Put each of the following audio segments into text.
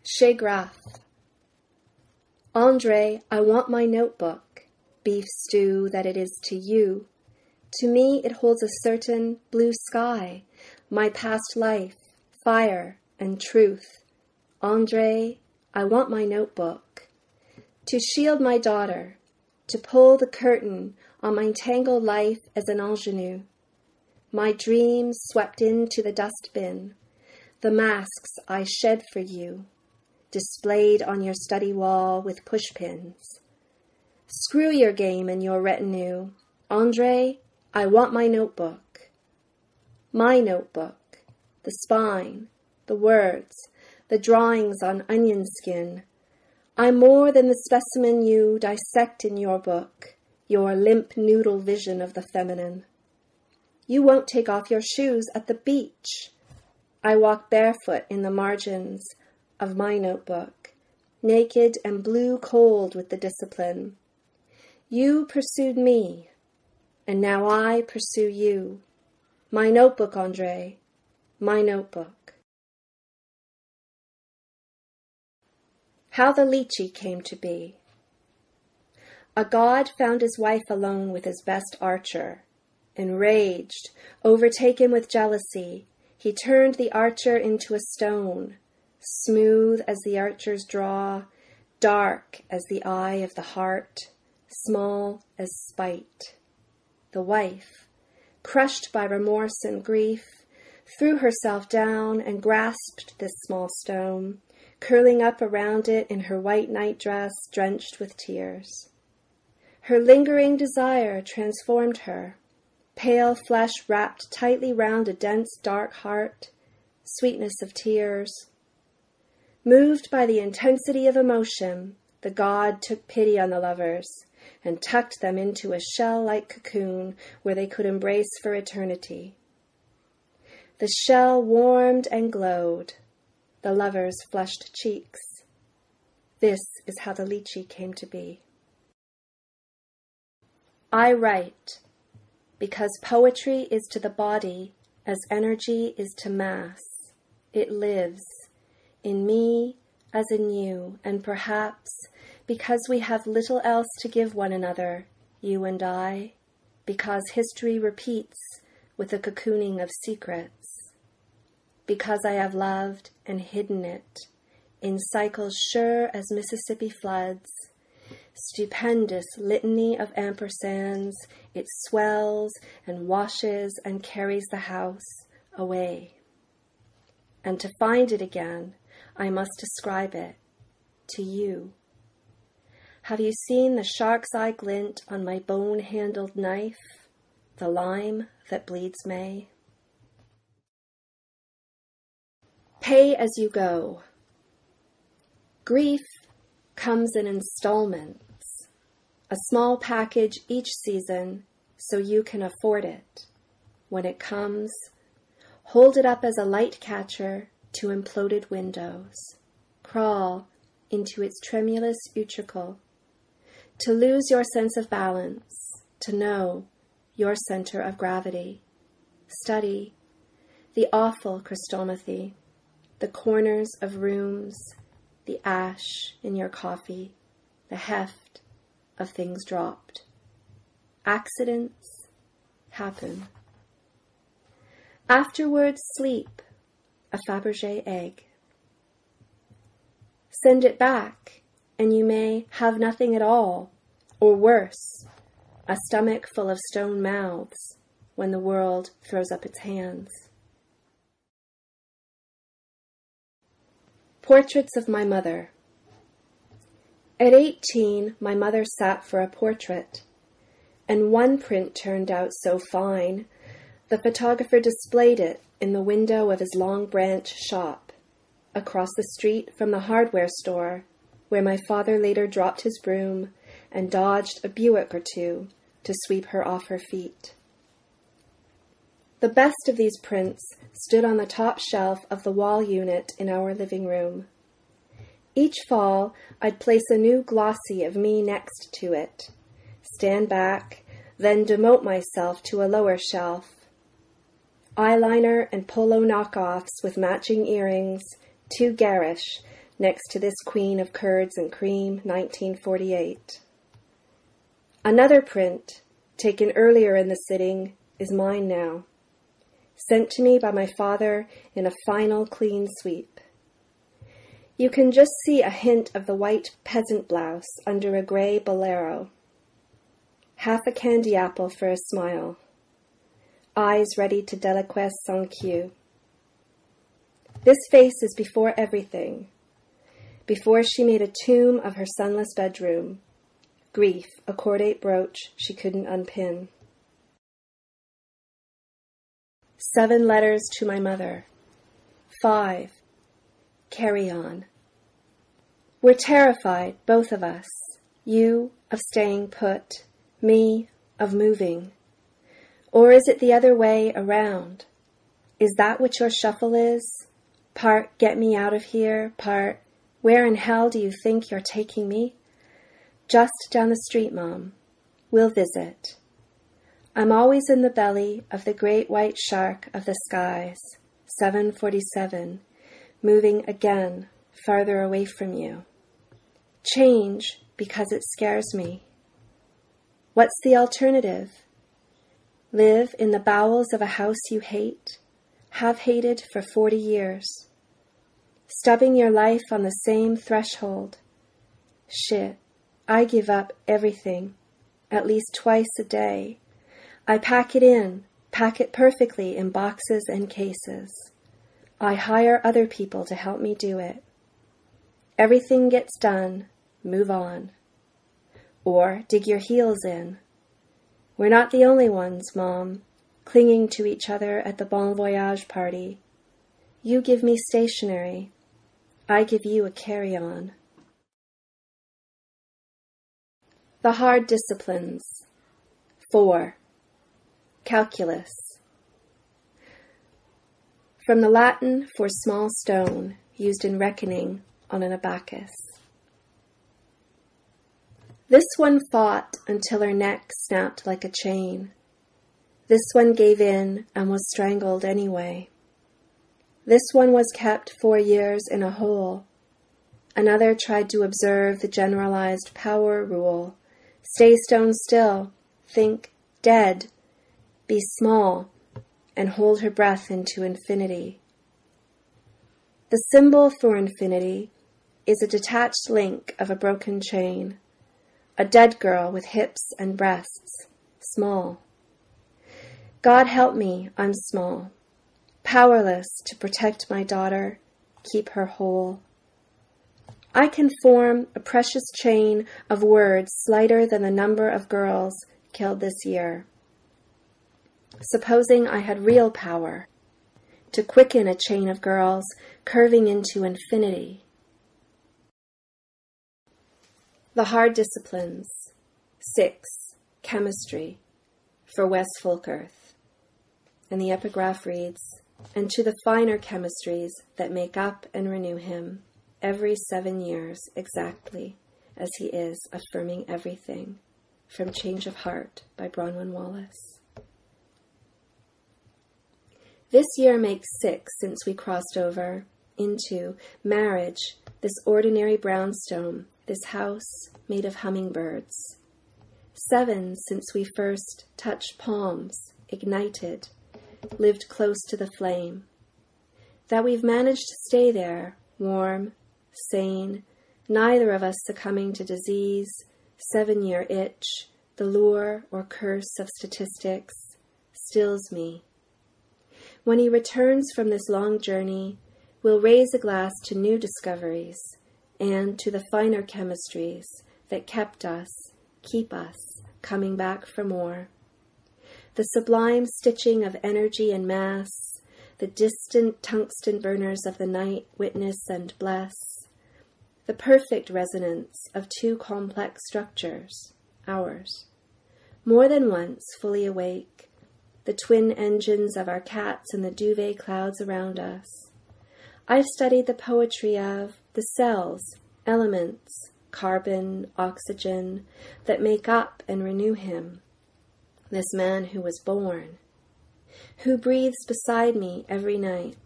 Chez Graff. Andre, I want my notebook, beef stew that it is to you. To me it holds a certain blue sky, my past life, fire and truth. Andre, I want my notebook, to shield my daughter, to pull the curtain on my tangled life as an ingenue. My dreams swept into the dustbin, the masks I shed for you, displayed on your study wall with pushpins. Screw your game and your retinue. Andre, I want my notebook. My notebook, the spine, the words, the drawings on onion skin. I'm more than the specimen you dissect in your book, your limp noodle vision of the feminine. You won't take off your shoes at the beach. I walk barefoot in the margins of my notebook, naked and blue cold with the discipline. You pursued me, and now I pursue you. My notebook, Andre, my notebook. How the lychee came to be. A god found his wife alone with his best archer. Enraged, overtaken with jealousy, he turned the archer into a stone, smooth as the archer's draw, dark as the eye of the heart, small as spite. The wife, crushed by remorse and grief, threw herself down and grasped this small stone, curling up around it in her white nightdress drenched with tears. Her lingering desire transformed her, pale flesh wrapped tightly round a dense, dark heart, sweetness of tears. Moved by the intensity of emotion, the god took pity on the lovers and tucked them into a shell-like cocoon where they could embrace for eternity. The shell warmed and glowed, the lovers flushed cheeks. This is how the lychee came to be. I write, because poetry is to the body as energy is to mass. It lives, in me as in you, and perhaps because we have little else to give one another, you and I, because history repeats with the cocooning of secrets, because I have loved and hidden it in cycles sure as Mississippi floods, stupendous litany of ampersands, it swells and washes and carries the house away. And to find it again, I must describe it to you. Have you seen the shark's eye glint on my bone-handled knife, the lime that bleeds May? Pay as you go. Grief comes in installments, a small package each season so you can afford it. When it comes, hold it up as a light catcher to imploded windows. Crawl into its tremulous utricle, to lose your sense of balance, to know your center of gravity. Study the awful Christomathy, the corners of rooms, the ash in your coffee, the heft of things dropped. Accidents happen. Afterwards, sleep, a Fabergé egg. Send it back, and you may have nothing at all, or worse, a stomach full of stone mouths when the world throws up its hands. Portraits of my mother. At 18, my mother sat for a portrait, and one print turned out so fine, the photographer displayed it in the window of his Long Branch shop, across the street from the hardware store, where my father later dropped his broom and dodged a Buick or two to sweep her off her feet. The best of these prints stood on the top shelf of the wall unit in our living room. Each fall, I'd place a new glossy of me next to it, stand back, then demote myself to a lower shelf. Eyeliner and polo knockoffs with matching earrings, too garish, next to this queen of curds and cream, 1948. Another print, taken earlier in the sitting, is mine now, sent to me by my father in a final clean sweep. You can just see a hint of the white peasant blouse under a grey bolero. Half a candy apple for a smile. Eyes ready to deliquesce sans cue. This face is before everything. Before she made a tomb of her sunless bedroom. Grief, a cordate brooch she couldn't unpin. 7 letters to my mother. 5. Carry on. We're terrified, both of us. You, of staying put. Me, of moving. Or is it the other way around? Is that what your shuffle is? Part, get me out of here. Part, where in hell do you think you're taking me? Just down the street, Mom. We'll visit. I'm always in the belly of the great white shark of the skies, 747, moving again, farther away from you. Change because it scares me. What's the alternative? Live in the bowels of a house you hate, have hated for 40 years. Stubbing your life on the same threshold. Shit, I give up everything, at least twice a day. I pack it perfectly in boxes and cases. I hire other people to help me do it. Everything gets done, move on. Or dig your heels in. We're not the only ones, Mom, clinging to each other at the Bon Voyage party. You give me stationery. I give you a carry-on. The hard disciplines. 4. Calculus. From the Latin for small stone, used in reckoning on an abacus. This one fought until her neck snapped like a chain. This one gave in and was strangled anyway. This one was kept 4 years in a hole. Another tried to observe the generalized power rule. Stay stone still, think dead, be small, and hold her breath into infinity. The symbol for infinity is a detached link of a broken chain. A dead girl with hips and breasts, small. God help me, I'm small, powerless to protect my daughter, keep her whole. I can form a precious chain of words slighter than the number of girls killed this year. Supposing I had real power to quicken a chain of girls curving into infinity. The hard disciplines. 6. Chemistry. For West Folkerth. And the epigraph reads, and to the finer chemistries that make up and renew him every 7 years exactly as he is affirming everything. From Change of Heart by Bronwyn Wallace. This year makes 6 since we crossed over into marriage, this ordinary brownstone, this house made of hummingbirds. 7 since we first touched palms, ignited, lived close to the flame. That we've managed to stay there, warm, sane, neither of us succumbing to disease, 7-year itch, the lure or curse of statistics, stills me. When he returns from this long journey, we'll raise a glass to new discoveries and to the finer chemistries that kept us, keep us, coming back for more. The sublime stitching of energy and mass, the distant tungsten burners of the night witness and bless, the perfect resonance of 2 complex structures, ours. More than once fully awake, the twin engines of our cats and the duvet clouds around us. I've studied the poetry of the cells, elements, carbon, oxygen, that make up and renew him, this man who was born, who breathes beside me every night.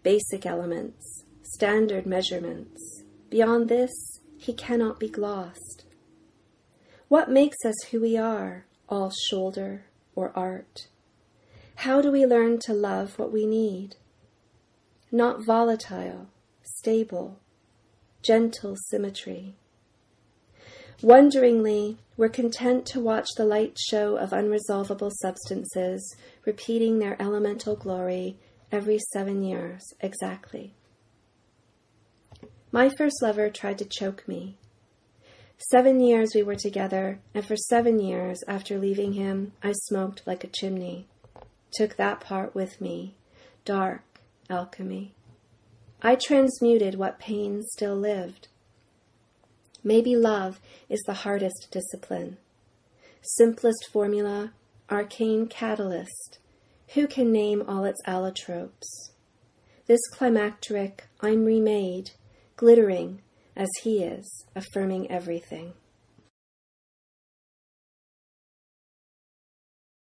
Basic elements, standard measurements. Beyond this, he cannot be glossed. What makes us who we are, all shoulder or art? How do we learn to love what we need? Not volatile, stable, gentle symmetry. Wonderingly, we're content to watch the light show of unresolvable substances repeating their elemental glory every 7 years exactly. My first lover tried to choke me. 7 years we were together, and for 7 years after leaving him, I smoked like a chimney. Took that part with me, dark alchemy. I transmuted what pain still lived. Maybe love is the hardest discipline. Simplest formula, arcane catalyst. Who can name all its allotropes? This climacteric, I'm remade, glittering as he is, affirming everything.